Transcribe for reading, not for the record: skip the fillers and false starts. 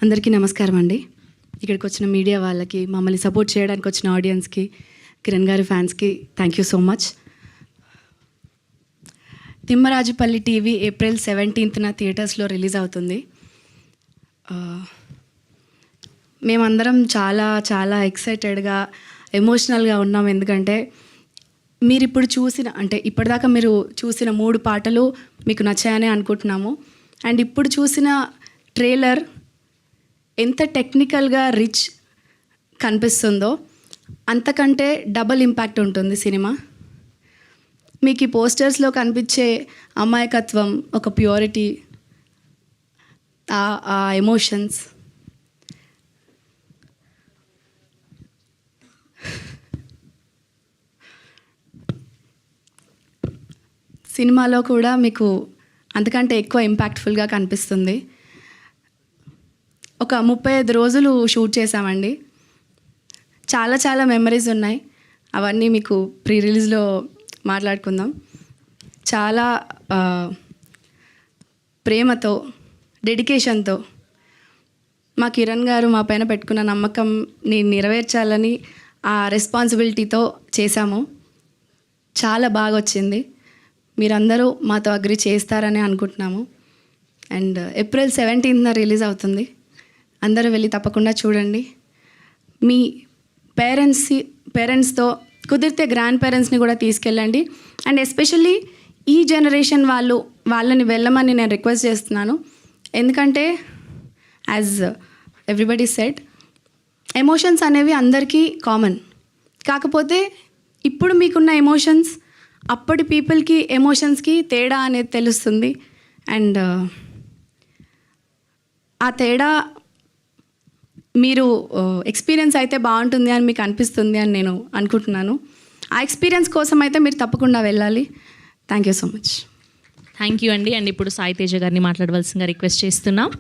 అందరికీ నమస్కారం అండి. ఇక్కడికి వచ్చిన మీడియా వాళ్ళకి, మమ్మల్ని సపోర్ట్ చేయడానికి వచ్చిన ఆడియన్స్కి, కిరణ్ గారి ఫ్యాన్స్కి thank you so much. Timmarajupalli TV April 17న థియేటర్స్లో రిలీజ్ అవుతుంది. మేమందరం చాలా చాలా ఎక్సైటెడ్గా, ఎమోషనల్గా ఉన్నాం. ఎందుకంటే మీరు ఇప్పుడు చూసిన, అంటే ఇప్పటిదాకా మీరు చూసిన 3 పాటలు మీకు నచ్చాయని అనుకుంటున్నాము. అండ్ ఇప్పుడు చూసిన ట్రైలర్ ఎంత టెక్నికల్గా రిచ్ కనిపిస్తుందో అంతకంటే డబల్ ఇంపాక్ట్ ఉంటుంది సినిమా. మీకు ఈ పోస్టర్స్లో కనిపించే అమాయకత్వం, ఒక ప్యూరిటీ, ఆ ఎమోషన్స్ సినిమాలో కూడా మీకు అంతకంటే ఎక్కువ ఇంపాక్ట్ఫుల్గా కనిపిస్తుంది. ఒక 35 రోజులు షూట్ చేసామండి. చాలా చాలా మెమరీస్ ఉన్నాయి. అవన్నీ మీకు ప్రీ రిలీజ్లో మాట్లాడుకుందాం. చాలా ప్రేమతో, డెడికేషన్తో మా కిరణ్ గారు మా పైన పెట్టుకున్న నమ్మకంని నెరవేర్చాలని ఆ రెస్పాన్సిబిలిటీతో చేశాము. చాలా బాగా వచ్చింది. మీరందరూ మాతో అగ్రి చేస్తారని అనుకుంటున్నాము. అండ్ ఏప్రిల్ 17న రిలీజ్ అవుతుంది. అందరూ వెళ్ళి తప్పకుండా చూడండి. మీ పేరెంట్స్తో కుదిరితే గ్రాండ్ పేరెంట్స్ని కూడా తీసుకెళ్ళండి. అండ్ ఎస్పెషల్లీ ఈ జనరేషన్ వాళ్ళని వెళ్ళమని నేను రిక్వెస్ట్ చేస్తున్నాను. ఎందుకంటే యాజ్ ఎవ్రీబడి సెడ్, ఎమోషన్స్ అనేవి అందరికీ కామన్. కాకపోతే ఇప్పుడు మీకున్న ఎమోషన్స్ అప్పటి పీపుల్కి ఎమోషన్స్కి తేడా అనేది తెలుస్తుంది. అండ్ ఆ తేడా మీరు ఎక్స్పీరియన్స్ అయితే బాగుంటుంది అని మీకు అనిపిస్తుంది అని నేను అనుకుంటున్నాను. ఆ ఎక్స్పీరియన్స్ కోసం అయితే మీరు తప్పకుండా వెళ్ళాలి. Thank you so much. Thank you అండి. అండ్ ఇప్పుడు సాయి తేజ గారిని మాట్లాడవలసిందిగా రిక్వెస్ట్ చేస్తున్నాం.